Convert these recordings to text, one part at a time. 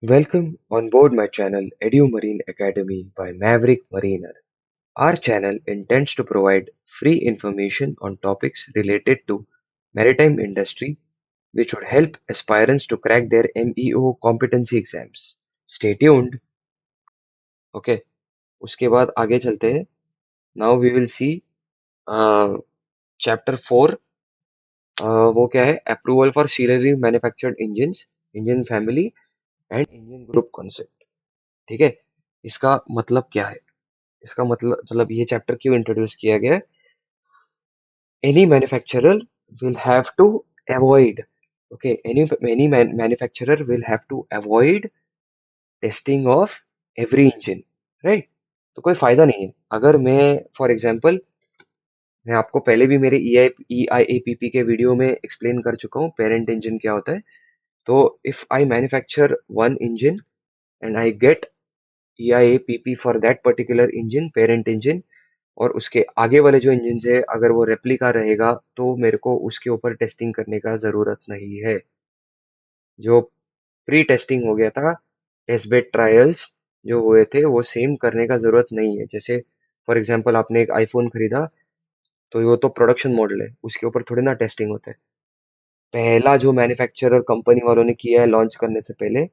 Welcome on board my channel EduMarine Academy by Maverick Mariner. Our channel intends to provide free information on topics related to maritime industry which would help aspirants to crack their MEO competency exams. Stay tuned. Okay, उसके बाद आगे चलते हैं. Now we will see chapter 4. वो क्या है? Approval for serially manufactured engines, engine family and engine group concept. ठीक है, इसका मतलब क्या है? इसका मतलब ये चैप्टर क्यों इंट्रोड्यूस किया गया है? Any manufacturer will have to avoid any manufacturer will have to avoid testing of every engine, right? तो कोई फायदा नहीं है अगर मैं फॉर एग्जांपल मैं आपको पहले भी मेरे ई आई ए पी पी के वीडियो में एक्सप्लेन कर चुका हूँ पेरेंट इंजन क्या होता है. तो if I manufacture one engine and I get E I A P P for that particular engine, parent engine, और उसके आगे वाले जो इंजन है अगर वो रेप्लिका रहेगा तो मेरे को उसके ऊपर टेस्टिंग करने का जरूरत नहीं है. जो प्री टेस्टिंग हो गया था, टेस्ट बेड ट्रायल्स जो हुए थे वो सेम करने का जरूरत नहीं है. जैसे फॉर एग्जांपल आपने एक आईफोन खरीदा तो वो तो प्रोडक्शन मॉडल है, उसके ऊपर थोड़ी ना टेस्टिंग होता है. पहला जो मैन्युफैक्चरर कंपनी वालों ने किया है लॉन्च करने से पहले,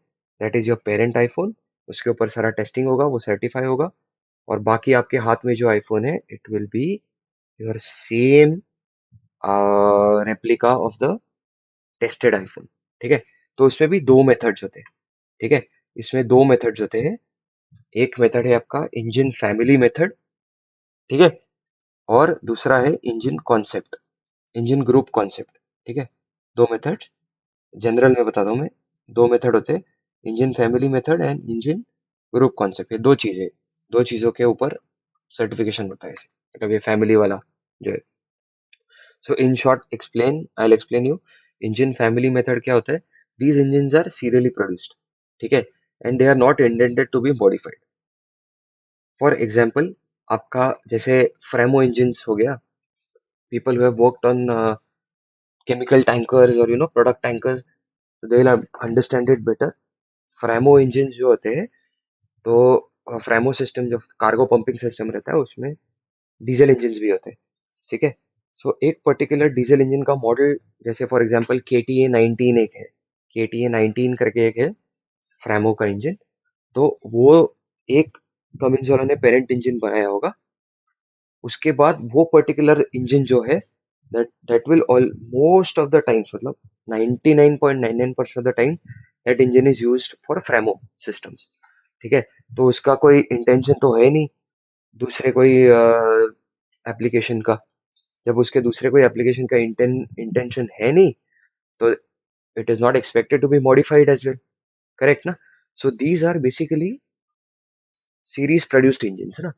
that is your parent iPhone. उसके ऊपर सारा टेस्टिंग होगा, वो सर्टिफाई होगा, और बाकी आपके हाथ में जो आईफोन है it will be your same replica of the tested iPhone. ठीक है, तो इसमें भी दो मेथड्स होते हैं. ठीक है, इसमें दो मेथड्स होते हैं. एक मेथड है आपका इंजन फैमिली मेथड, ठीक है, और दूसरा है engine concept, engine group concept. ठीक है, दो मेथड्स जनरल में बता दूं मैं. दो मेथड होते हैं, engine family method and engine group concept. ये दो चीजें, दो चीजों के ऊपर सर्टिफिकेशन होता है मतलब ये फैमिली वाला जो है. So in short, I'll explain you. Engine family method क्या होता है? These engines are serially produced, ठीक है, and they are not intended to be modified. For example, आपका जैसे फ्रेमो engines हो गया. People who have worked on chemical tankers or product tankers, so they will understand it better. फ्रेमो engines जो होते हैं, तो फ्रेमो सिस्टम जो कार्गो पंपिंग सिस्टम रहता है उसमें डीजल इंजन भी होते हैं. ठीक है, सो एक पर्टिकुलर डीजल इंजन का मॉडल, जैसे फॉर एग्जांपल के टी ए 19 एक है, के टी ए 19 करके एक है फ्रैमो का इंजन. तो वो एक कमिंस वालों ने पेरेंट इंजन बनाया होगा. उसके बाद वो पर्टिकुलर इंजन जो है that will all most of the times, मतलब 99.99% of the time that engine is used for Framo systems. ठीक है, तो उसका कोई इंटेंशन तो है नहीं दूसरे कोई एप्लीकेशन का. जब उसके दूसरे कोई एप्लीकेशन का इंटेंशन है नहीं, तो it is not expected to be modified as well. Correct ना? So these are basically series produced engine है ना.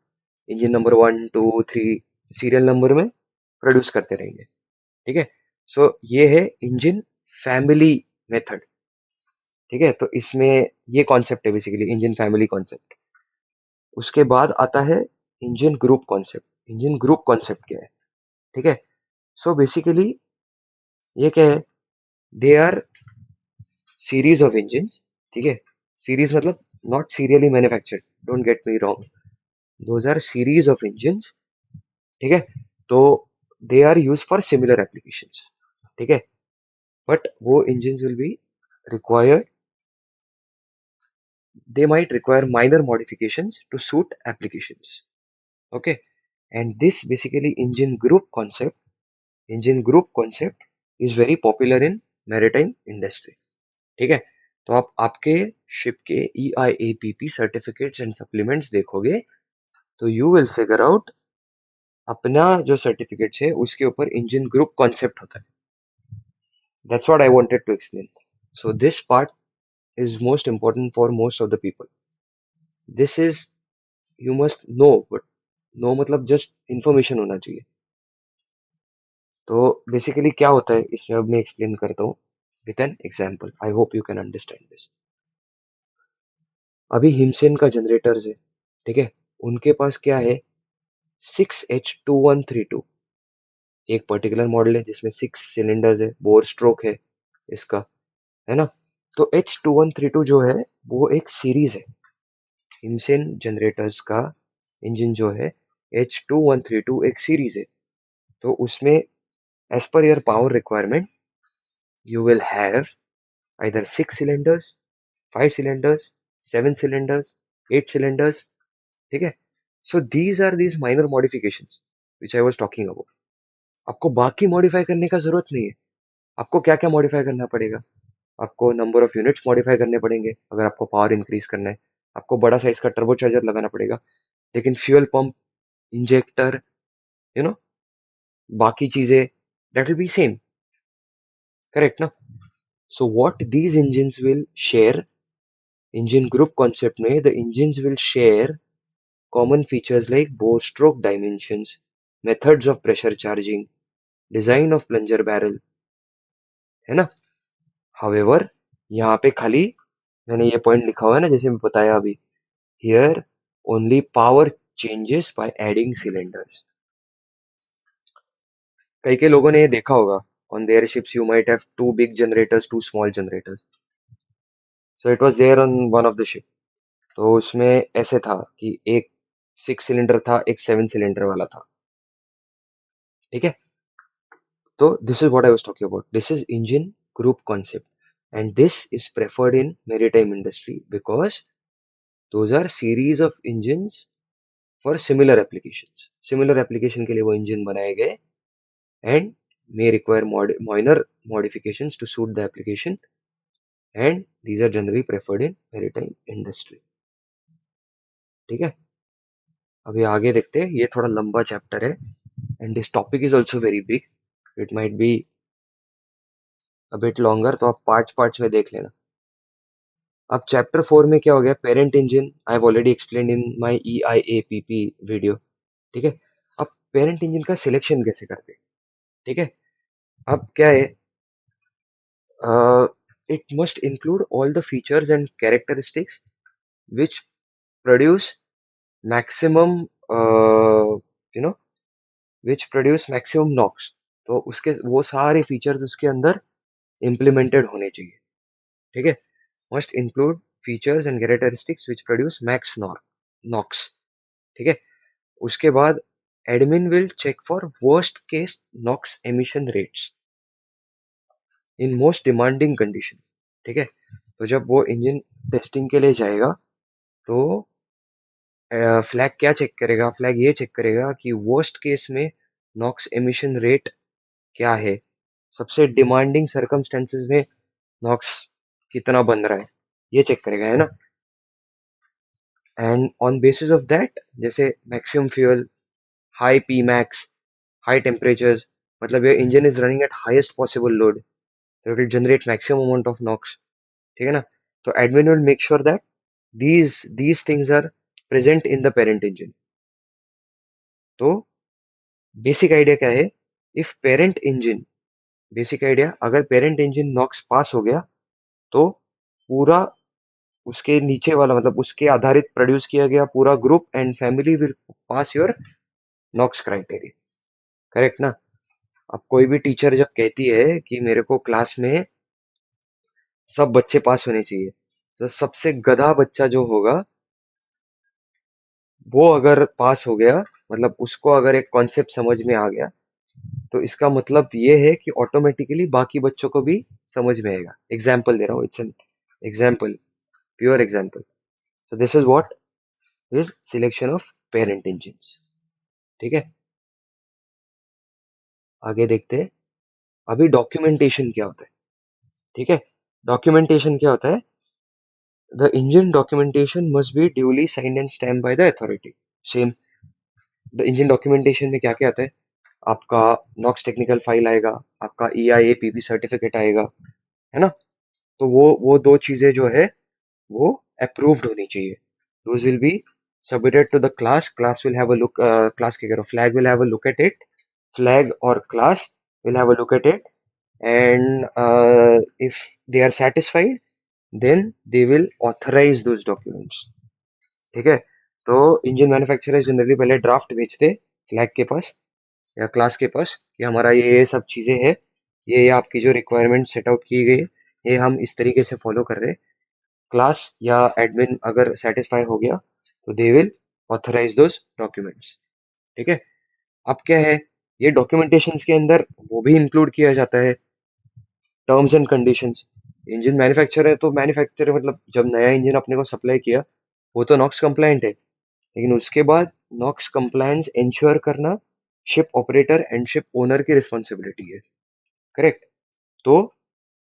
इंजन नंबर 1 2 3 सीरियल नंबर में प्रोड्यूस करते रहेंगे. ठीक है, सो ये है इंजन फैमिली मेथड. ठीक है, तो इसमें ये कॉन्सेप्ट है बेसिकली इंजन फैमिली कॉन्सेप्ट. उसके बाद आता है engine group concept. Engine group concept क्या है? ठीक है, सो बेसिकली ये क्या है? They are series of engines. ठीक है, सीरीज मतलब not serially manufactured, don't get me wrong. Those are series of engines. ठीक है, तो they are use for similar applications. ठीक है, बट वो engines will be required, they might require minor modifications to suit applications. Okay, and this basically engine group concept is very popular in maritime industry. ठीक है, तो आप आपके ship के E I A P P certificates and supplements देखोगे तो you will figure out अपना जो सर्टिफिकेट्स है उसके ऊपर इंजन ग्रुप कॉन्सेप्ट होता है. That's what I wanted to explain. So this part is most important for most of the people. This is you must know, but no मतलब just information होना चाहिए. तो बेसिकली क्या होता है इसमें अब मैं एक्सप्लेन करता हूँ with an example. I hope you can understand this. अभी हिमसेन का जनरेटर्स है, ठीक है, उनके पास क्या है? 6H2132 एक पर्टिकुलर मॉडल है जिसमें 6 सिलेंडर्स है, बोर स्ट्रोक है इसका, है ना. तो H2132 जो है वो एक सीरीज है। इंजिन जनरेटर्स का इंजन जो है H2132 एक सीरीज है। तो उसमें as per your power requirement you will have either 6 cylinders, 5 cylinders, 7 cylinders, 8 cylinders. ठीक है? So these minor modifications which I was talking about. आपको बाकी मॉडिफाई करने का जरूरत नहीं है। आपको क्या क्या मॉडिफाई करना पड़ेगा? आपको नंबर ऑफ यूनिट्स मॉडिफाई करने पड़ेंगे अगर आपको पावर इंक्रीज करना है। आपको बड़ा साइज का टर्बो चार्जर लगाना पड़ेगा। लेकिन fuel pump, injector, you know बाकी चीजें that will be same, correct ना? So what these engines will share, engine group concept में the engines will share common features like bore stroke dimensions, methods of pressure charging, design of plunger barrel, है ना? However यहाँ पे खाली मैंने ये point लिखा हुआ है ना, जैसे मैं बताया अभी, here only power changes by adding cylinders. कई कई लोगों ने ये देखा होगा, on their ships you might have two big generators, two small generators. So it was there on one of the ship. तो उसमें ऐसे था कि एक 6 सिलेंडर था, एक 7 सिलेंडर वाला था। ठीक है? तो this is what I was talking about, this is engine group concept, and this is preferred in maritime industry because those are series of engines for similar applications. Similar application के लिए वो engine बनाए गए and may require minor modifications to suit the application, and these are generally preferred in maritime industry। ठीक है? अभी आगे देखते हैं, ये थोड़ा लंबा चैप्टर है and this topic is also very big, it might be a bit longer, तो आप पार्ट्स पार्ट्स में देख लेना। अब चैप्टर 4 में क्या हो गया, parent engine I have already explained in my EIAPP video. ठीक है? अब पेरेंट इंजन का सिलेक्शन कैसे करते हैं? ठीक है? अब क्या है, it must include all the features and characteristics which produce maximum you know which produce maximum NOx। तो उसके वो सारे फीचर्स उसके अंदर इम्प्लीमेंटेड होने चाहिए। ठीक है? Must include features and characteristics which produce max NOx. ठीक है? उसके बाद admin will check for worst case NOx emission rates in most demanding condition. ठीक है? तो जब वो इंजन टेस्टिंग के लिए जाएगा तो फ्लैग क्या चेक करेगा, फ्लैग ये चेक करेगा कि वर्स्ट केस में नॉक्स एमिशन रेट क्या है, सबसे डिमांडिंग सर्कमस्टेंसेस में नॉक्स कितना बन रहा है, ये चेक करेगा, है ना? And on basis of that, जैसे maximum fuel, high P max, high temperatures, मतलब ये engine is running at highest possible load, so it will generate maximum amount of NOx। ठीक है ना? तो admin will make sure that these things are present in the parent engine। तो basic idea क्या है, if parent engine, basic idea, अगर parent engine Knox पास हो गया तो पूरा उसके नीचे वाला, मतलब उसके आधारित प्रोड्यूस किया गया पूरा group and family will pass your NOx criteria. Correct ना? अब कोई भी टीचर जब कहती है कि मेरे को क्लास में सब बच्चे पास होने चाहिए, तो सबसे गधा बच्चा जो होगा वो अगर पास हो गया, मतलब उसको अगर एक कॉन्सेप्ट समझ में आ गया, तो इसका मतलब ये है कि ऑटोमेटिकली बाकी बच्चों को भी समझ में आएगा। एग्जाम्पल दे रहा हूँ, it's an example, pure example. so this is what is selection of parent engines। ठीक है? आगे देखते हैं। अभी डॉक्यूमेंटेशन क्या होता है? ठीक है? डॉक्यूमेंटेशन क्या होता है, the engine documentation must be duly signed and stamp by the authority. Same, the engine documentation में क्या क्या आता है, आपका नॉक्स टेक्निकल फाइल आएगा, आपका EIAPP सर्टिफिकेट आएगा, है ना? तो वो दो चीजें जो है वो अप्रूव्ड होनी चाहिए। Those will be submitted to the class, class will have a look, class क्या कह रहा हूँ, flag will have a look at it, flag or class will have a look at it, and if they are satisfied then they will authorize those documents। ठीक है? तो engine manufacturer generally पहले draft भेजते flag के पास या class के पास कि हमारा ये सब चीजें हैं, ये आपकी जो रिक्वायरमेंट सेट आउट की गई, ये हम इस तरीके से फॉलो कर रहे हैं। क्लास या एडमिन अगर सेटिस्फाई हो गया तो they will authorise those documents. ठीक है। अब क्या है, ये डॉक्यूमेंटेशंस के अंदर वो भी इंक्लूड किया जाता है terms and conditions. Engine manufacture है तो मैन्युफैक्चर मतलब जब नया इंजन अपने को सप्लाई किया वो तो नॉक्स कंप्लायंट है, लेकिन उसके बाद नॉक्स कंप्लायंस इंश्योर करना ship operator and ship owner की रिस्पॉन्सिबिलिटी है। करेक्ट। तो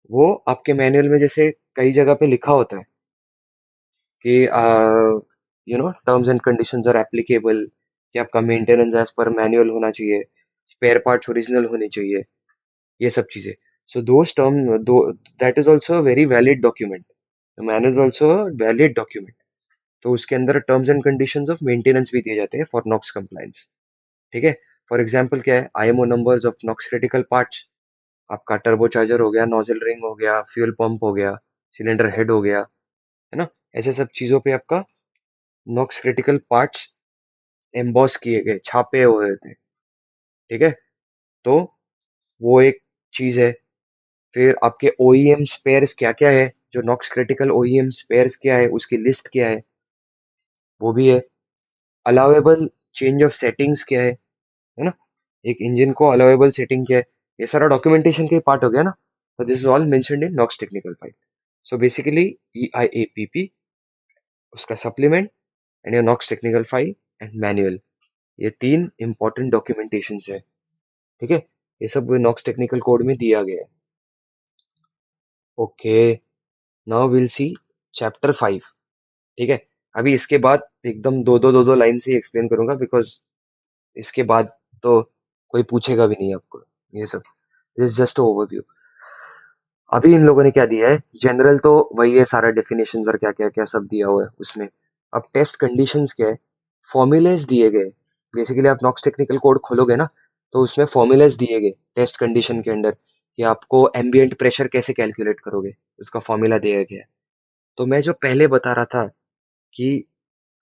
वो आपके मैनुअल में जैसे कई जगह पे लिखा होता है कि terms and conditions are applicable, कि आपका मेंटेनेंस एज पर मैनुअल होना चाहिए, स्पेयर पार्ट्स ओरिजिनल होने चाहिए, ये सब चीजें। सो दोस टर्म दो that is also a very valid document. Manual is also valid document. तो उसके अंदर terms and conditions of maintenance भी दिए जाते हैं फॉर नॉक्स कंप्लायंस। ठीक है। फॉर एग्जांपल क्या है, IMO numbers of NOx critical parts, आपका टर्बोचार्जर हो गया, नोजल रिंग हो गया, फ्यूल पंप हो गया, सिलेंडर हेड हो गया, है ना। ऐसे सब चीजों पे आपका नॉक्स क्रिटिकल पार्ट्स एम्बॉस किए गए, छापे हुए थे। ठीक है। तो वो एक चीज है। फिर आपके ओईएम स्पेयर्स क्या क्या है, जो नॉक्स क्रिटिकल ओईएम स्पेयर्स क्या है उसकी लिस्ट क्या है, वो भी है। अलाउेबल चेंज ऑफ सेटिंग्स क्या है ना, एक इंजन को अलाउेबल सेटिंग क्या है, ये सारा डॉक्यूमेंटेशन का पार्ट हो गया ना। तो this is all mentioned in NOx technical file. So basically EIAPP, उसका supplement and your NOx technical file and manual, ये तीन इंपॉर्टेंट डॉक्यूमेंटेशन है। ठीक है। ये सब नॉक्स टेक्निकल कोड में दिया गया है। Okay, now will see chapter 5। ठीक है। अभी इसके बाद एकदम दो दो लाइन से एक्सप्लेन करूंगा, बिकॉज इसके बाद तो कोई पूछेगा भी नहीं आपको ये सब। This just overview. अभी इन लोगों ने क्या दिया है, जनरल तो वही है, सारा डेफिनेशन और क्या क्या क्या सब दिया हुआ है उसमें। अब टेस्ट कंडीशंस क्या है, फॉर्मूलेज दिए गए। बेसिकली आप नॉक्स टेक्निकल कोड खोलोगे ना, तो उसमें फॉर्मूलेज दिए गए टेस्ट कंडीशन के अंदर, कि आपको एम्बिएंट प्रेशर कैसे कैलकुलेट करोगे, उसका फॉर्मूला दिया गया है। तो मैं जो पहले बता रहा था कि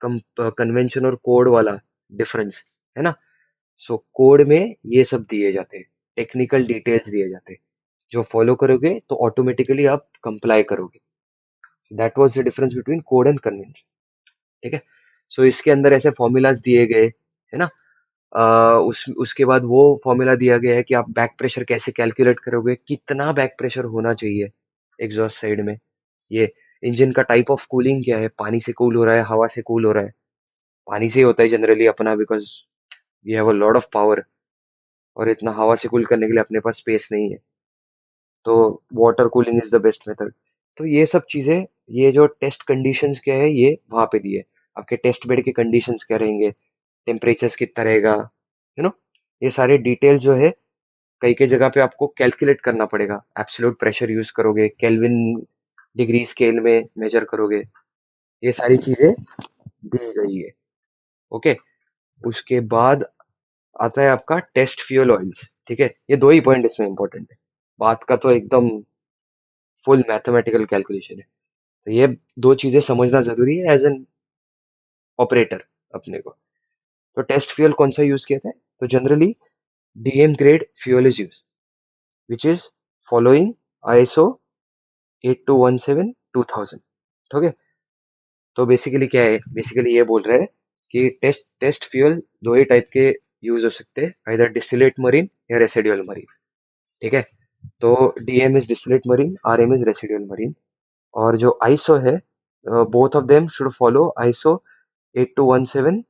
कन्वेंशन और कोड वाला डिफरेंस है ना, सो कोड में ये सब दिए जाते हैं, टेक्निकल डिटेल्स दिए जाते हैं, जो फॉलो करोगे तो ऑटोमेटिकली आप कंप्लाई करोगे। That was the difference between code and convention. ठीक है। सो इसके अंदर ऐसे फॉर्मूलाज दिए गए है ना। उसके बाद वो फॉर्मूला दिया गया है कि आप बैक प्रेशर कैसे कैलकुलेट करोगे, कितना बैक प्रेशर होना चाहिए एग्जॉस्ट साइड में। ये इंजन का टाइप ऑफ कूलिंग क्या है, पानी से कूल हो रहा है, हवा से कूल हो रहा है। पानी से ही होता है जनरली अपना, because we have a lot of power, और इतना हवा से कूल करने के लिए अपने पास स्पेस नहीं है। तो water cooling is the best method. तो ये सब चीजें, ये जो टेस्ट कंडीशंस क्या है ये वहां पे दिए। आपके टेस्ट बेड के कंडीशंस क्या रहेंगे, टेम्परेचर कितना रहेगा, ये सारे डिटेल्स जो है कई कई जगह पे आपको कैलकुलेट करना पड़ेगा। एब्सोल्यूट प्रेशर यूज करोगे, केल्विन डिग्री स्केल में मेजर करोगे, ये सारी चीजें दी गई है। ओके। उसके बाद आता है आपका टेस्ट फ्यूल ऑयल्स। ठीक है। ये दो ही पॉइंट इसमें इंपॉर्टेंट है, बात का तो एकदम फुल मैथमेटिकल कैलकुलेशन है। तो ये दो चीजें समझना जरूरी है एज एन ऑपरेटर अपने को। तो टेस्ट फ्यूल कौन सा यूज किया था, तो generally DM grade fuel is use, which is following ISO 8217:2000। ठीक है। तो बेसिकली क्या है, बेसिकली ये बोल रहे हैं कि टेस्ट टेस्ट फ्यूल दो ही टाइप के यूज हो सकते हैं, इधर डिस्टिलेट मरीन या रेसिडुअल मरीन। ठीक है। तो DM is distillate marine, RM is residual marine. और जो आईसो है, both of them should follow ISO 8217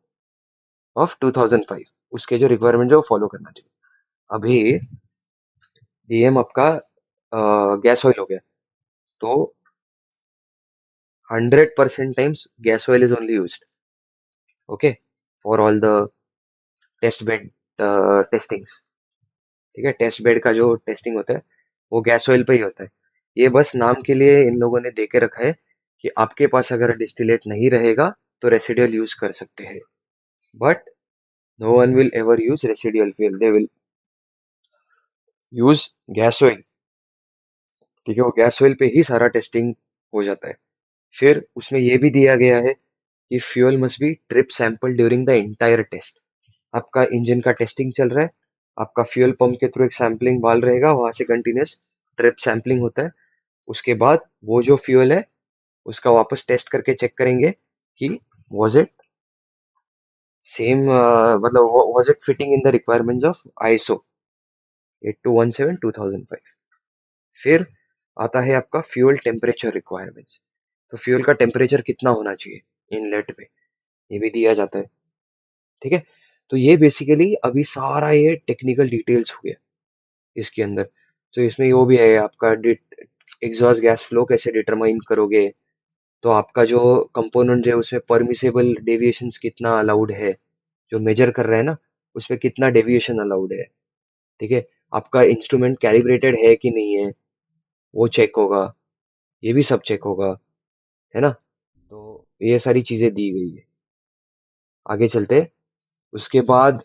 of 2005, उसके जो रिक्वायरमेंट है वो फॉलो करना चाहिए। अभी DM आपका गैस ऑयल हो गया, तो 100% times gas oil is only used, okay, for all the test bed testings. ठीक है। टेस्ट बेड का जो टेस्टिंग होता है वो गैस ऑयल पे ही होता है। ये बस नाम के लिए इन लोगों ने दे के रखा है कि आपके पास अगर डिस्टिलेट नहीं रहेगा तो रेसिडुअल यूज कर सकते हैं, but no one will ever use residual fuel, they will use gas oil. ठीक है। वो गैस ऑयल पे ही सारा टेस्टिंग हो जाता है। फिर उसमें ये भी दिया गया है कि fuel must be trip sample during the entire test. आपका इंजन का टेस्टिंग चल रहा है, आपका फ्यूल पंप के थ्रू एक सैंपलिंग वाल रहेगा, वहां से कंटिन्यूस ट्रिप सैंपलिंग होता है। उसके बाद वो जो फ्यूल है उसका वापस टेस्ट करके चेक करेंगे कि was it सेम, मतलब was it fitting in the requirements of ISO 8217:2005। फिर आता है आपका फ्यूल टेम्परेचर रिक्वायरमेंट्स। तो फ्यूल का टेम्परेचर कितना होना चाहिए इनलेट पे, ये भी दिया जाता है। ठीक है, तो ये बेसिकली अभी सारा ये टेक्निकल डिटेल्स हो गया इसके अंदर। तो इसमें वो भी है आपका एग्जॉस्ट गैस फ्लो कैसे डिटरमाइन करोगे, तो आपका जो कंपोनेंट है उसमें परमिसेबल डेविएशंस कितना अलाउड है, जो मेजर कर रहे हैं ना उसमें कितना डेविएशन अलाउड है। ठीक है, आपका इंस्ट्रूमेंट कैलिब्रेटेड है कि नहीं है वो चेक होगा, ये भी सब चेक होगा, है ना। तो ये सारी चीजें दी गई है। आगे चलते हैं। उसके बाद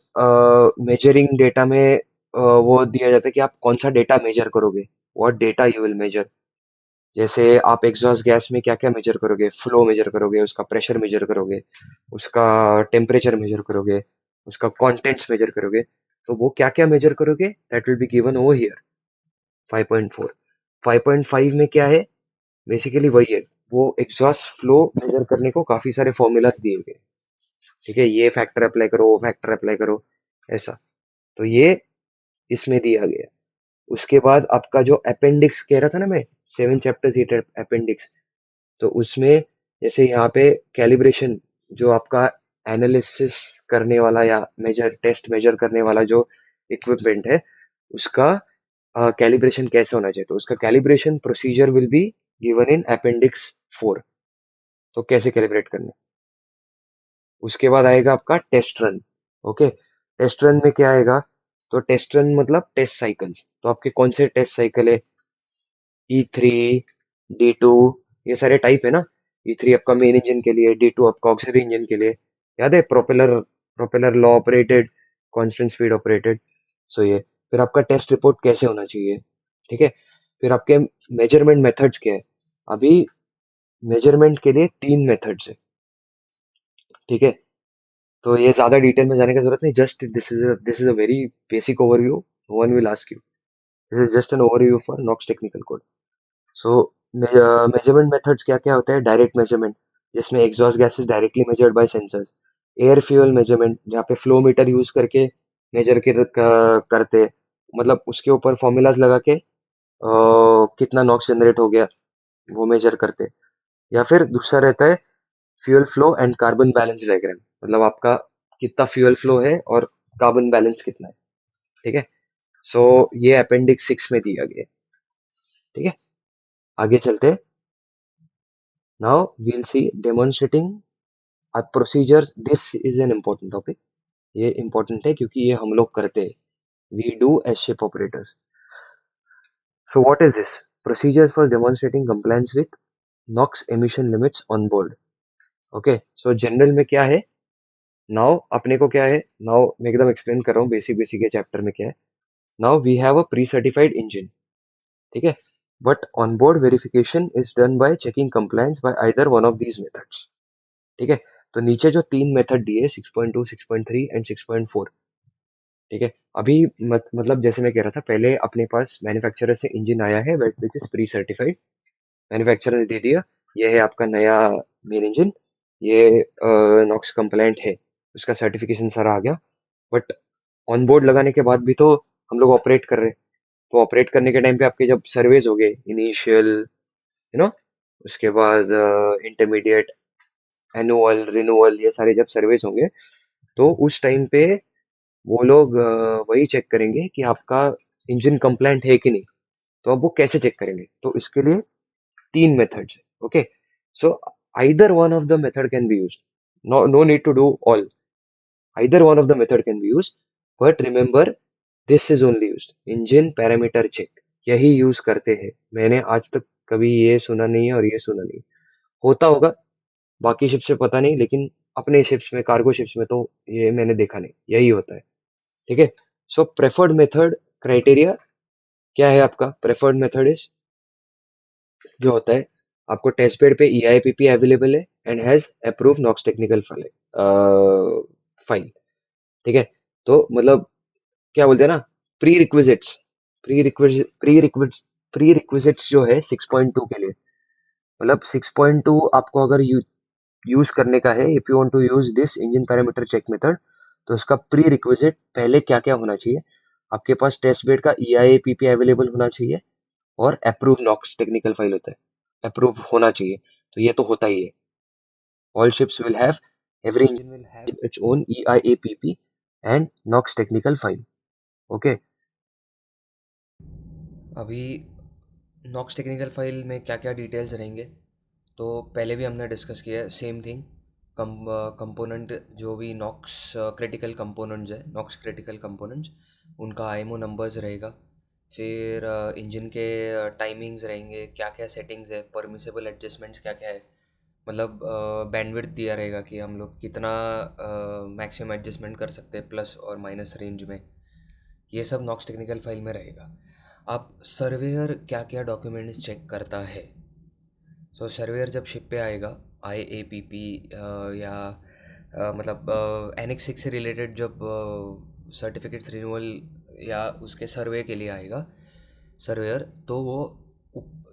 मेजरिंग डेटा में वो दिया जाता है कि आप कौन सा डेटा मेजर करोगे, what data you will measure. जैसे आप एग्जॉस्ट गैस में क्या क्या मेजर करोगे, फ्लो मेजर करोगे, उसका प्रेशर मेजर करोगे, उसका टेम्परेचर मेजर करोगे, उसका कंटेंट्स मेजर करोगे। तो वो क्या क्या मेजर करोगे that will be given over here. 5.4 5.5 में क्या है, बेसिकली वही है, वो एग्जॉस्ट फ्लो मेजर करने को काफी सारे फॉर्मूलाज दिए गए। ठीक है, ये फैक्टर अप्लाई करो, वो फैक्टर अप्लाई करो, ऐसा। तो ये इसमें दिया गया। उसके बाद आपका जो अपेंडिक्स कह रहा था ना मैं, 7 चैप्टर्स 8 अपेंडिक्स। तो उसमें जैसे यहाँ पे कैलिब्रेशन, जो आपका एनालिसिस करने वाला या मेजर करने वाला जो इक्विपमेंट है उसका कैलिब्रेशन कैसे होना चाहिए, तो उसका calibration procedure will be given in appendix 4। तो कैसे कैलिब्रेट करना है। उसके बाद आएगा आपका test run. Okay, test run में क्या आएगा, तो टेस्ट रन मतलब टेस्ट साइकिल्स। तो आपके कौन से टेस्ट साइकिल है, E3, D2, ये सारे टाइप है ना। E3 आपका मेन इंजन के लिए, D2 आपका ऑक्सिलरी इंजन के लिए। याद है, propeller propeller law operated, constant speed operated. So ये फिर आपका टेस्ट रिपोर्ट कैसे होना चाहिए। ठीक है, फिर आपके मेजरमेंट मेथड्स क्या है। अभी मेजरमेंट के लिए 3 मेथड्स है। ठीक है, तो ये ज्यादा डिटेल में जाने की जरूरत नहीं, just this is a very basic overview. No one will ask you, this is just an overview for NOx technical code. So measurement methods क्या क्या होते हैं। डायरेक्ट मेजरमेंट, जिसमें exhaust gases directly measured by sensors. Air fuel measurement, जहाँ पे flow meter use करके measure करते, मतलब उसके ऊपर फॉर्मूलाज लगा के कितना नॉक्स जनरेट हो गया वो मेजर करते। या फिर दूसरा रहता है fuel flow and carbon balance diagram, मतलब आपका कितना फ्यूल फ्लो है और कार्बन बैलेंस कितना है। ठीक है, सो ये अपेंडिक्स 6 में दिया गया है। ठीक है, आगे चलते हैं। Now we'll see demonstrating a procedure. This is an important topic. ये इम्पोर्टेंट है क्योंकि ये हम लोग करते हैं, we do as ship operators. So what is this, procedure for demonstrating compliance with NOx emission limits on board. Okay, so general में क्या है, नाउ अपने को क्या है, नाउ मैं एकदम एक्सप्लेन कर रहा हूँ बेसिक बेसिक के चैप्टर में क्या है। Now we have a pre certified engine. ठीक है, but on board verification is done by checking compliance by either one of these methods. ठीक है, तो नीचे जो 3 मेथड दिए, 6.2, 6.3 एंड 6.4। ठीक है, अभी मतलब जैसे मैं कह रहा था, पहले अपने पास मैन्युफैक्चरर से इंजन आया है which is pre certified. Manufacturer ने दे दिया, ये है आपका नया मेन इंजन, ये नॉक्स कंप्लायंट है, उसका सर्टिफिकेशन सारा आ गया। बट ऑन बोर्ड लगाने के बाद भी तो हम लोग ऑपरेट कर रहे हैं। तो ऑपरेट करने के टाइम पे आपके जब सर्वेज हो गए, इनिशियल, नो, उसके बाद इंटरमीडिएट, एनुअल, रिन्यूअल, ये सारे जब सर्वेज होंगे तो उस टाइम पे वो लोग वही चेक करेंगे कि आपका इंजन कंप्लायंट है कि नहीं। तो अब वो कैसे चेक करेंगे, तो इसके लिए 3 मेथड्स है। Okay, so either one of the method can be use, no need to do all, either one of the method can be use. But remember, this is only use engine parameter check, यही use करते हैं। मैंने आज तक कभी ये सुना नहीं है और ये सुना नहीं, होता होगा बाकी शिप्स में पता नहीं, लेकिन अपने शिप्स में, कार्गो शिप्स में तो ये मैंने देखा नहीं, यही होता है। ठीक है, सो प्रेफर्ड मेथड क्राइटेरिया क्या है आपका। प्रेफर्ड मेथड इज जो होता है, आपको टेस्ट बेड पे EIPP अवेलेबल है and has approve NOx technical file. ठीक है, तो मतलब क्या बोलते हैं ना, pre requisites, pre requisite pre requisites जो है 6.2 के लिए, मतलब 6.2 आपको अगर यूज करने का है, if you want to use this engine parameter check method, तो उसका प्री रिक्विजिट पहले क्या क्या होना चाहिए? आपके पास टेस्ट बेड का EIA-PP अवेलेबल होना चाहिए और अप्रूव नॉक्स टेक्निकल फाइल होता है, अप्रूव होना चाहिए। तो ये तो होता ही है। All ships will have, every engine will have its own EIA-PP and NOx technical file. Okay. अभी नॉक्स टेक्निकल फाइल में क्या क्या डिटेल्स रहेंगे, तो पहले भी हमने डिस्कस किया है सेम थिंग। कंपोनेंट जो भी नॉक्स क्रिटिकल कंपोनेंट्स है, नॉक्स क्रिटिकल कंपोनेंट्स, उनका आईएमओ नंबर्स रहेगा। फिर इंजन के टाइमिंग्स रहेंगे, क्या क्या सेटिंग्स है, परमिसेबल एडजस्टमेंट्स क्या क्या है, मतलब बैंडविड्थ दिया रहेगा कि हम लोग कितना मैक्सिमम एडजस्टमेंट कर सकते हैं प्लस और माइनस रेंज में। ये सब नॉक्स टेक्निकल फाइल में रहेगा। अब सर्वेयर क्या क्या डॉक्यूमेंट्स चेक करता है। सो सर्वेयर जब शिप पे आएगा, IAPP या मतलब एनेक्स 6 से रिलेटेड जब सर्टिफिकेट्स रिन्यूअल या उसके सर्वे के लिए आएगा सर्वेयर, तो वो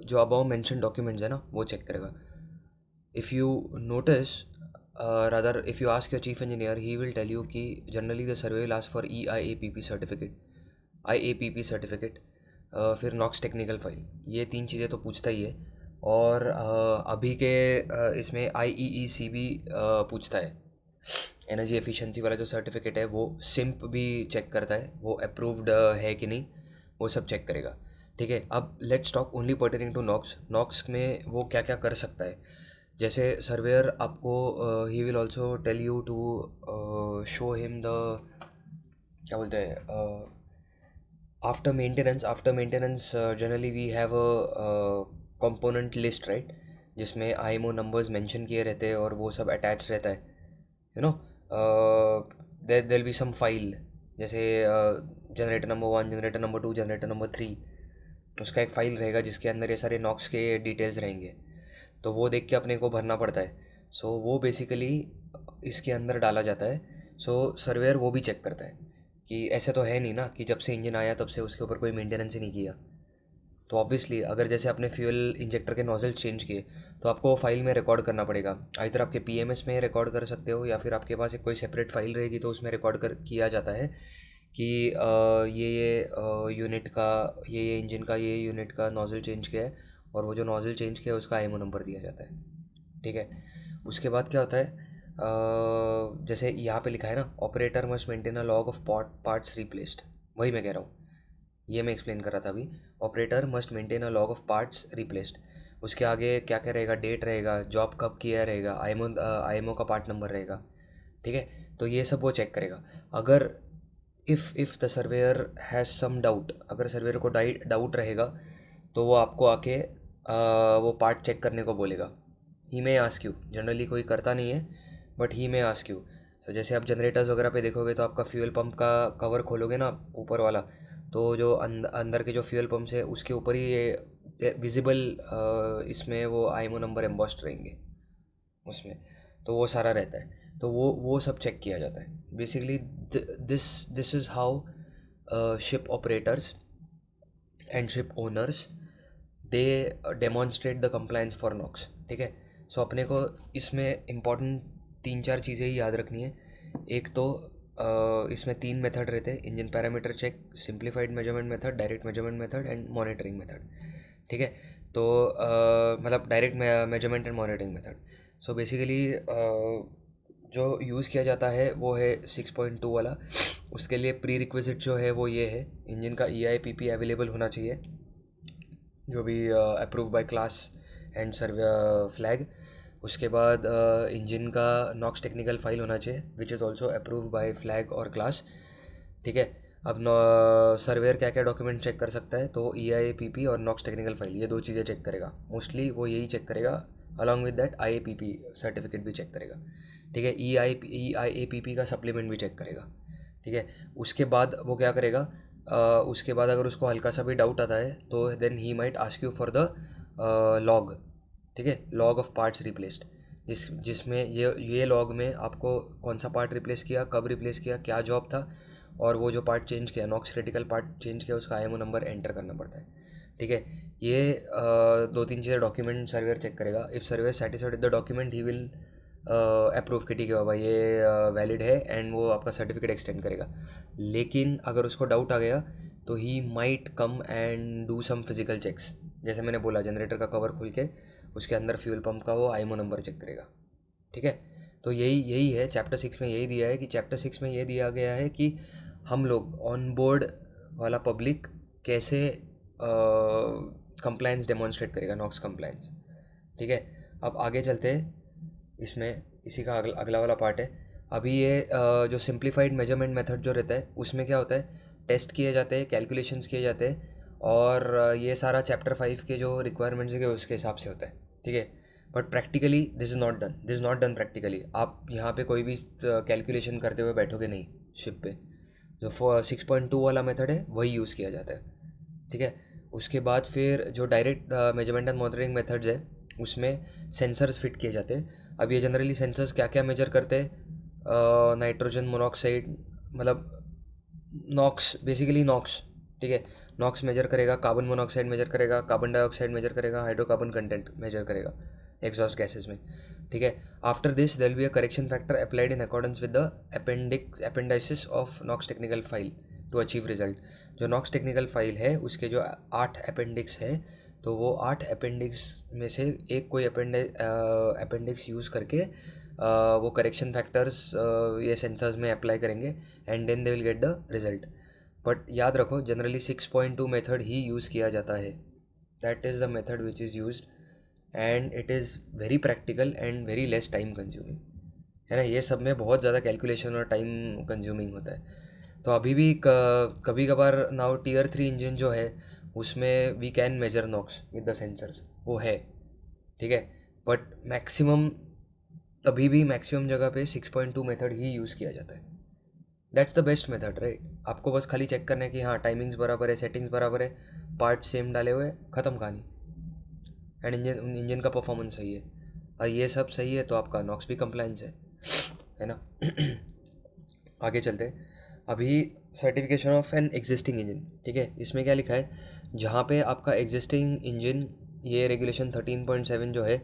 जो अबाउ मेंशन डॉक्यूमेंट्स है ना, वो चेक करेगा। If you notice, rather if you ask your chief engineer, he will tell you कि generally the survey will ask for EIAPP certificate, IAPP certificate, फिर नॉक्स टेक्निकल फाइल, ये तीन चीज़ें तो पूछता ही है। और अभी के इसमें IEEC भी पूछता है। एनर्जी एफिशिएंसी वाला जो सर्टिफिकेट है वो सिम्प भी चेक करता है, वो अप्रूव्ड है कि नहीं, वो सब चेक करेगा। ठीक है, अब let's talk only pertaining to NOx. NOx में वो क्या क्या कर सकता है। जैसे सर्वेयर आपको he will also tell you to show him the, क्या बोलते हैं, after maintenance generally we have a component list, right, जिसमें आईएमओ नंबर्स मेंशन किए रहते हैं और वो सब अटैच रहता है, you know. There will be some file, जैसे generator number 1, generator number 2, generator number 3, उसका एक फ़ाइल रहेगा जिसके अंदर ये सारे नॉक्स के डिटेल्स रहेंगे। तो वो देख के अपने को भरना पड़ता है। सो वो बेसिकली इसके अंदर डाला जाता है। सो सर्वेयर वो भी चेक करता है कि ऐसे तो है नहीं ना कि जब से इंजन आया तब से उसके ऊपर कोई मेंटेनेंस ही नहीं किया। तो ऑब्वियसली अगर जैसे आपने फ्यूल इंजेक्टर के नोजल चेंज किए, तो आपको वो फाइल में रिकॉर्ड करना पड़ेगा। इधर आपके PMS में रिकॉर्ड कर सकते हो, या फिर आपके पास एक कोई सेपरेट फाइल रहेगी तो उसमें रिकॉर्ड कर किया जाता है कि ये यूनिट का, ये इंजन का, ये यूनिट का नोजल चेंज किया है, और वो जो नोजल चेंज किया है उसका आईएमओ नंबर दिया जाता है। ठीक है। उसके बाद क्या होता है, जैसे यहाँ पे लिखा है ना, operator must maintain a log of parts replaced, वही मैं कह रहा हूँ, ये मैं एक्सप्लेन कर रहा था अभी। Operator must maintain a log of parts replaced, उसके आगे क्या क्या रहेगा, डेट रहेगा, जॉब कब किया रहेगा, आईएमओ का पार्ट नंबर रहेगा। ठीक है। तो ये सब वो चेक करेगा। अगर if the surveyor has some doubt, अगर सर्वेयर को डाउट रहेगा, तो वो आपको आके वो पार्ट चेक करने को बोलेगा। ही में आस्क यू, जनरली कोई करता नहीं है, बट ही में आस्क यू। तो जैसे आप जनरेटर्स वगैरह पे देखोगे तो आपका फ्यूल पंप का कवर खोलोगे ना ऊपर वाला, तो जो अंदर के जो फ्यूल पंप्स है उसके ऊपर ही ये विजिबल, इसमें वो आईएमओ नंबर एम्बॉस्ड रहेंगे उसमें। तो वो सारा रहता है, तो वो सब चेक किया जाता है basically. This this is how ship operators and ship owners they demonstrate the compliance for NOx. ठीक है। सो अपने को इसमें इम्पॉर्टेंट तीन चार चीज़ें ही याद रखनी है। एक तो इसमें तीन मेथड रहते हैं: engine parameter check, simplified measurement method, direct measurement method and monitoring method. ठीक है। तो मतलब direct measurement and monitoring method. So basically जो यूज़ किया जाता है वो है 6.2 वाला। उसके लिए प्री रिक्विजिट जो है वो ये है: इंजन का EIPP अवेलेबल होना चाहिए, जो भी approve by class and survey flag. उसके बाद इंजन का नॉक्स टेक्निकल फाइल होना चाहिए which is also approve by flag और क्लास। ठीक है। अब सर्वेयर क्या क्या डॉक्यूमेंट चेक कर सकता है, तो EIPP और नॉक्स टेक्निकल फाइल, ये दो चीज़ें चेक करेगा मोस्टली, वो यही चेक करेगा। Along with that IAPP certificate भी चेक करेगा। ठीक है। EIAPP का सप्लीमेंट भी चेक करेगा। ठीक है। उसके बाद वो क्या करेगा, उसके बाद अगर उसको हल्का सा भी डाउट आता है तो then he might ask you for the log. ठीक है, लॉग ऑफ पार्ट्स रिप्लेस्ड, जिसमें ये लॉग में आपको कौन सा पार्ट रिप्लेस किया, कब रिप्लेस किया, क्या जॉब था, और वो जो पार्ट चेंज किया, नॉक्स क्रिटिकल पार्ट चेंज किया, उसका आईएमओ नंबर एंटर करना पड़ता है। ठीक है। ये दो तीन चीज़ें डॉक्यूमेंट सर्वेयर चेक करेगा। If surveyor satisfied with the document he will approve कि ठीक है बाबा ये वैलिड है, एंड वो आपका सर्टिफिकेट एक्सटेंड करेगा। लेकिन अगर उसको डाउट आ गया तो he might come and do some physical checks. जैसे मैंने बोला, जनरेटर का कवर खोल के उसके अंदर फ्यूल पंप का वो आईएमओ नंबर चेक करेगा। ठीक है। तो यही यही है चैप्टर 6 में, यही दिया है कि चैप्टर 6 में ये दिया गया है कि हम लोग ऑन बोर्ड वाला पब्लिक कैसे कंप्लायंस डेमोन्स्ट्रेट करेगा, नॉक्स कंप्लायंस। ठीक है। अब आगे चलते हैं, इसमें इसी का अगला वाला पार्ट है। अभी ये जो सिंप्लीफाइड मेजरमेंट मेथड जो रहता है उसमें क्या होता है, टेस्ट किए जाते हैं, कैलकुलेशंस किए जाते हैं, और ये सारा चैप्टर 5 के जो रिक्वायरमेंट्स है उसके हिसाब से होता है। ठीक है। But practically this is not done practically. आप यहाँ पे कोई भी कैलकुलेशन करते हुए बैठोगे नहीं शिप पे। जो 6.2 वाला मेथड है वही यूज़ किया जाता है। ठीक है। उसके बाद फिर जो direct measurement and monitoring methods है उसमें सेंसर्स फिट किए जाते हैं। अब ये जनरली सेंसर्स क्या क्या मेजर करते हैं, नाइट्रोजन मोनोऑक्साइड, मतलब नॉक्स, बेसिकली नॉक्स। ठीक है। नॉक्स मेजर करेगा, कार्बन मोनोऑक्साइड मेजर करेगा, कार्बन डाइऑक्साइड मेजर करेगा, हाइड्रोकार्बन कंटेंट मेजर करेगा एग्जॉस्ट गैसेस में। ठीक है। After this there will be a correction factor applied in accordance with the appendices of NOx technical file to achieve result. जो NOx technical file है उसके जो 8 appendix है, तो वो 8 अपेंडिक्स में से एक कोई अपेंडिक्स यूज़ करके वो करेक्शन फैक्टर्स ये सेंसर्स में अप्लाई करेंगे, and then they will get the result. But याद रखो जनरली 6.2 मेथड ही यूज़ किया जाता है। That is the method which is used, and it is very practical and very less time consuming. है ना, ये सब में बहुत ज़्यादा कैलकुलेशन और टाइम कंज्यूमिंग होता है। तो अभी भी कभी कभार नाउ टीयर 3 इंजन जो है उसमें we can measure NOx with the sensors, वो है। ठीक है। बट मैक्सिमम, अभी भी मैक्सिमम जगह पे 6.2 मेथड ही यूज़ किया जाता है। That's the best method right. आपको बस खाली चेक करना है कि हाँ टाइमिंग्स बराबर है, सेटिंग्स बराबर है, पार्ट सेम डाले हुए, ख़त्म कहानी। एंड इंजन का परफॉर्मेंस सही है, और ये सब सही है तो आपका नॉक्स भी कंप्लायंस है ना। आगे चलते हैं। अभी certification of an existing engine. ठीक है। इसमें क्या लिखा है, जहाँ पे आपका एग्जिस्टिंग इंजन, ये रेगुलेशन 13.7 जो है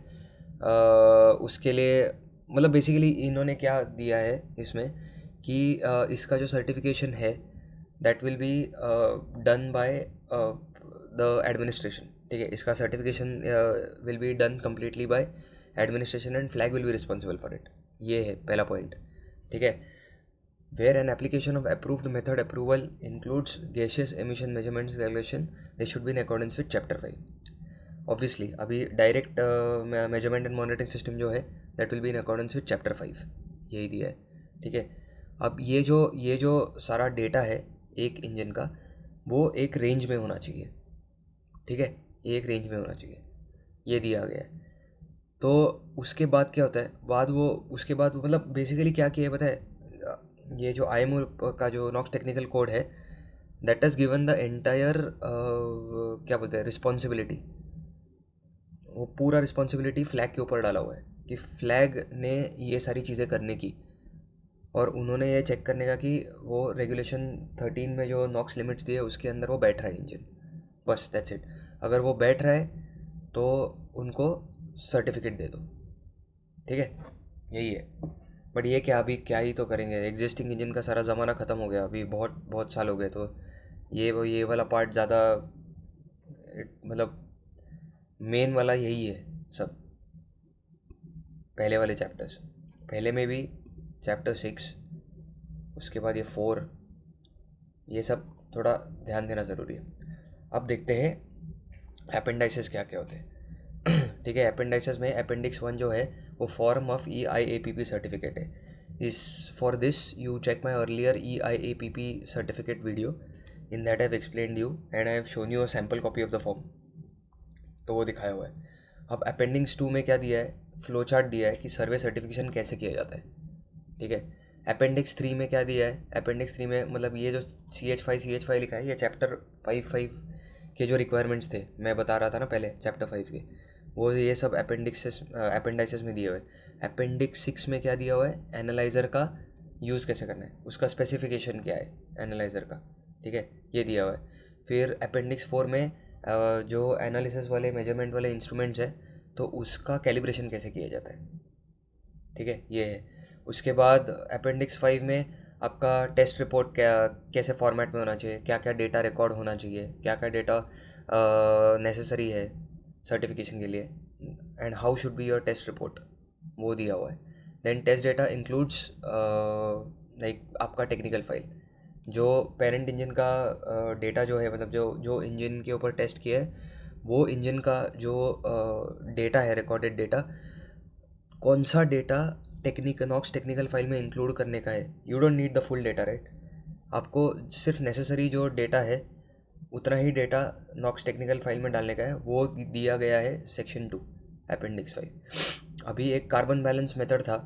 उसके लिए, मतलब बेसिकली इन्होंने क्या दिया है इसमें कि इसका जो सर्टिफिकेशन है that will be done by the administration. ठीक है। इसका certification will be done completely bye administration and flag will be responsible for it. ये है पहला पॉइंट। ठीक है। Where an application of approved method approval includes gaseous emission measurements regulation, they should be in accordance with chapter 5. Obviously अभी direct measurement and monitoring system जो है that will be in accordance with chapter 5, यही दिया है। ठीक है। अब ये जो सारा डेटा है एक इंजन का, वो एक रेंज में होना चाहिए। ठीक है। ये एक रेंज में होना चाहिए, ये दिया गया है। तो उसके बाद क्या होता है, उसके बाद मतलब बेसिकली क्या किया है पता है, ये जो आईएमओ का जो नॉक्स टेक्निकल कोड है that is given the entire क्या बोलते हैं रिस्पॉन्सिबिलिटी, वो पूरा रिस्पॉन्सिबिलिटी फ्लैग के ऊपर डाला हुआ है कि फ्लैग ने ये सारी चीज़ें करने की, और उन्होंने ये चेक करने का कि वो रेगुलेशन 13 में जो नॉक्स लिमिट्स दिए उसके अंदर वो बैठ रहा है इंजन, बस दैट्स इट। अगर वो बैठ रहा है तो उनको सर्टिफिकेट दे दो। ठीक है। यही है। बट ये क्या, अभी क्या ही तो करेंगे, एग्जिस्टिंग इंजन का सारा ज़माना ख़त्म हो गया, अभी बहुत बहुत साल हो गए, तो ये वाला पार्ट ज़्यादा, मतलब मेन वाला यही है सब, पहले वाले चैप्टर्स, पहले में भी चैप्टर 6, उसके बाद ये 4, ये सब थोड़ा ध्यान देना ज़रूरी है। अब देखते हैं अपेंडाइसिस क्या क्या होते हैं। ठीक है। अपेंडाइसिस में अपेंडिक्स 1 जो है वो फॉर्म ऑफ EIAPP सर्टिफिकेट है। इस for this you check my earlier EIAPP certificate video, in that I have explained you and I have shown you a sample copy of the form, तो वो दिखाया हुआ है। अब अपेंडिक्स 2 में क्या दिया है, फ्लो चार्ट दिया है कि सर्वे सर्टिफिकेशन कैसे किया जाता है। ठीक है। अपेंडिक्स 3 में क्या दिया है, अपेंडिक्स 3 में मतलब ये जो CH5 लिखा है, ये चैप्टर 5 के जो रिक्वायरमेंट्स थे मैं बता रहा था ना पहले चैप्टर 5 के, वो ये सब अपेंडाइसिस में दिए हुए। अपेंडिक्स 6 में क्या दिया हुआ है, एनालाइज़र का यूज़ कैसे करना है, उसका स्पेसिफिकेशन क्या है एनालाइज़र का। ठीक है। ये दिया हुआ है। फिर अपेंडिक्स 4 में जो एनालिसिस वाले मेजरमेंट वाले इंस्ट्रूमेंट्स है, तो उसका कैलिब्रेशन कैसे किया जाता है। ठीक है, ये है। उसके बाद अपेंडिक्स 5 में आपका टेस्ट रिपोर्ट क्या कैसे फॉर्मेट में होना चाहिए, क्या क्या डेटा रिकॉर्ड होना चाहिए, क्या क्या डेटा नेसेसरी है सर्टिफिकेशन के लिए, and how should be your test report, वो दिया हुआ है। Then test data includes like आपका टेक्निकल फाइल, जो पेरेंट इंजन का डेटा जो है, मतलब जो जो इंजन के ऊपर टेस्ट किया है, वो इंजन का जो डेटा है, रिकॉर्डेड डेटा, कौन सा data technique NOx technical file में इंक्लूड करने का है। You don't need the full data, right. आपको सिर्फ नेसेसरी जो डेटा है उतना ही डेटा नॉक्स टेक्निकल फाइल में डालने का है, वो दिया गया है सेक्शन 2 अपेंडिक्स 5। अभी एक कार्बन बैलेंस मेथड था,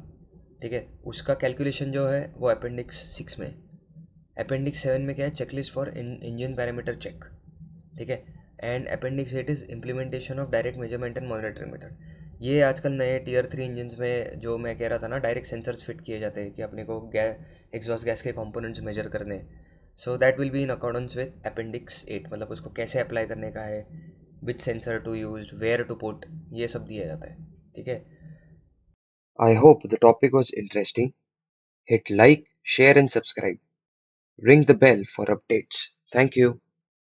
ठीक है, उसका कैलकुलेशन जो है वो अपेंडिक्स 6 में है। अपेंडिक्स 7 में क्या है, checklist for engine parameter check, ठीक है। And appendix 8 is implementation of direct measurement and monitoring method. ये आजकल नए टीयर 3 इंजन्स में जो मैं कह रहा था ना, डायरेक्ट सेंसर्स फिट किए जाते हैं कि अपने को एग्जॉस्ट गैस के कंपोनेंट्स मेजर करने हैं। So that will be in accordance with appendix 8, मतलब उसको कैसे अप्लाई करने का है, which sensor to use, where to put, ये सब दिया जाता है, ठीक है। I hope the topic was interesting. Hit like, share, and subscribe. Ring the bell for updates. Thank you.